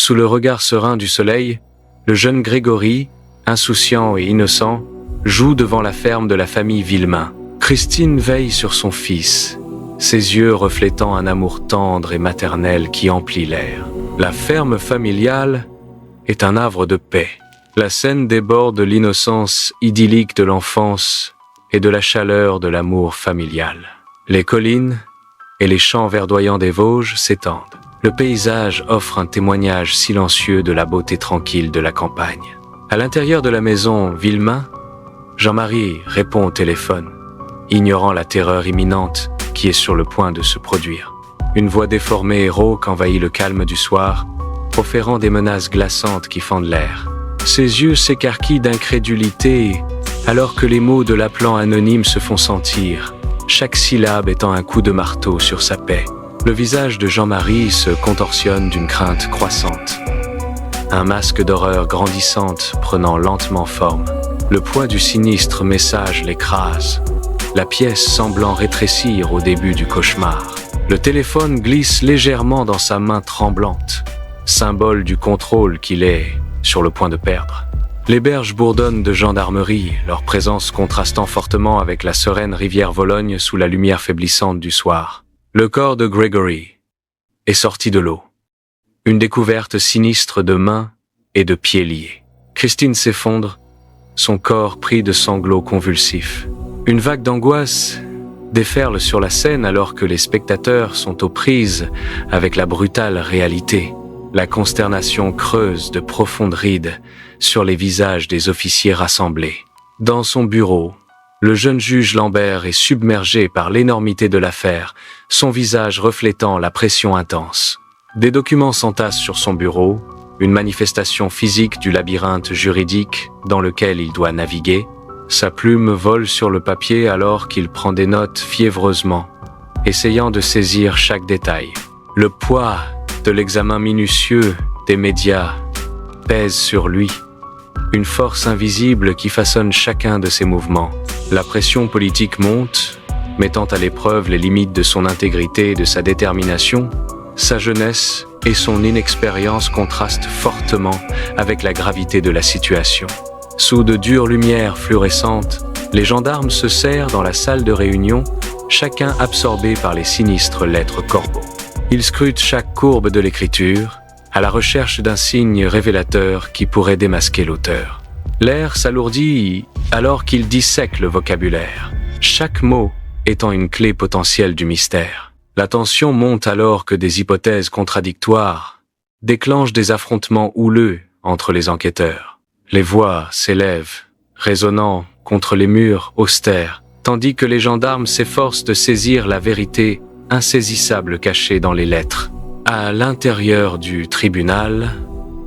Sous le regard serein du soleil, le jeune Grégory, insouciant et innocent, joue devant la ferme de la famille Villemain. Christine veille sur son fils, ses yeux reflétant un amour tendre et maternel qui emplit l'air. La ferme familiale est un havre de paix. La scène déborde de l'innocence idyllique de l'enfance et de la chaleur de l'amour familial. Les collines et les champs verdoyants des Vosges s'étendent. Le paysage offre un témoignage silencieux de la beauté tranquille de la campagne. À l'intérieur de la maison Villemain, Jean-Marie répond au téléphone, ignorant la terreur imminente qui est sur le point de se produire. Une voix déformée et rauque envahit le calme du soir, proférant des menaces glaçantes qui fendent l'air. Ses yeux s'écarquillent d'incrédulité alors que les mots de l'appelant anonyme se font sentir, chaque syllabe étant un coup de marteau sur sa paix. Le visage de Jean-Marie se contorsionne d'une crainte croissante. Un masque d'horreur grandissante prenant lentement forme. Le poids du sinistre message l'écrase, la pièce semblant rétrécir au début du cauchemar. Le téléphone glisse légèrement dans sa main tremblante, symbole du contrôle qu'il est sur le point de perdre. Les berges bourdonnent de gendarmerie, leur présence contrastant fortement avec la sereine rivière Vologne sous la lumière faiblissante du soir. Le corps de Grégory est sorti de l'eau. Une découverte sinistre de mains et de pieds liés. Christine s'effondre, son corps pris de sanglots convulsifs. Une vague d'angoisse déferle sur la scène alors que les spectateurs sont aux prises avec la brutale réalité. La consternation creuse de profondes rides sur les visages des officiers rassemblés. Dans son bureau, le jeune juge Lambert est submergé par l'énormité de l'affaire, son visage reflétant la pression intense. Des documents s'entassent sur son bureau, une manifestation physique du labyrinthe juridique dans lequel il doit naviguer. Sa plume vole sur le papier alors qu'il prend des notes fiévreusement, essayant de saisir chaque détail. Le poids de l'examen minutieux des médias pèse sur lui, une force invisible qui façonne chacun de ses mouvements. La pression politique monte, mettant à l'épreuve les limites de son intégrité et de sa détermination. Sa jeunesse et son inexpérience contrastent fortement avec la gravité de la situation. Sous de dures lumières fluorescentes, les gendarmes se serrent dans la salle de réunion, chacun absorbé par les sinistres lettres corbeaux. Ils scrutent chaque courbe de l'écriture, à la recherche d'un signe révélateur qui pourrait démasquer l'auteur. L'air s'alourdit alors qu'il dissèque le vocabulaire, chaque mot étant une clé potentielle du mystère. La tension monte alors que des hypothèses contradictoires déclenchent des affrontements houleux entre les enquêteurs. Les voix s'élèvent, résonnant contre les murs austères, tandis que les gendarmes s'efforcent de saisir la vérité insaisissable cachée dans les lettres. À l'intérieur du tribunal,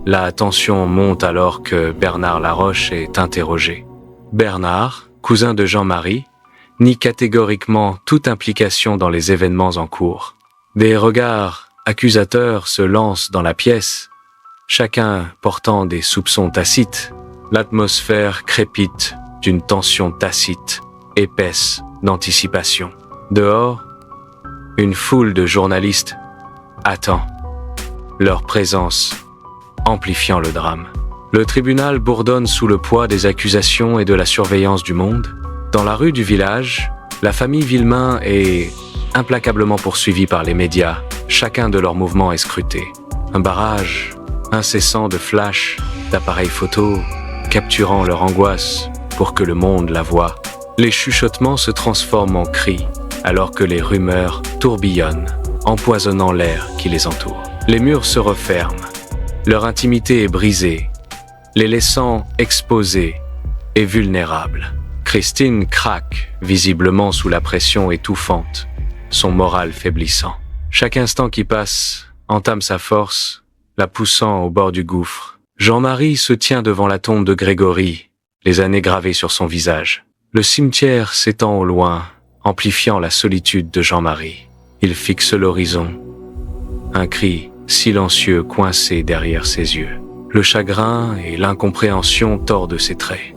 la tension monte alors que Bernard Laroche est interrogé. Bernard, cousin de Jean-Marie, nie catégoriquement toute implication dans les événements en cours. Des regards accusateurs se lancent dans la pièce, chacun portant des soupçons tacites. L'atmosphère crépite d'une tension tacite, épaisse d'anticipation. Dehors, une foule de journalistes attend, leur présence amplifiant le drame. Le tribunal bourdonne sous le poids des accusations et de la surveillance du monde. Dans la rue du village, la famille Villemain est implacablement poursuivie par les médias. Chacun de leurs mouvements est scruté. Un barrage incessant de flashs, d'appareils photos, capturant leur angoisse pour que le monde la voie. Les chuchotements se transforment en cris, alors que les rumeurs tourbillonnent, empoisonnant l'air qui les entoure. Les murs se referment, leur intimité est brisée, les laissant exposés et vulnérables. Christine craque, visiblement sous la pression étouffante, son moral faiblissant. Chaque instant qui passe entame sa force, la poussant au bord du gouffre. Jean-Marie se tient devant la tombe de Grégory, les années gravées sur son visage. Le cimetière s'étend au loin, amplifiant la solitude de Jean-Marie. Il fixe l'horizon, un cri silencieux coincé derrière ses yeux. Le chagrin et l'incompréhension tordent ses traits.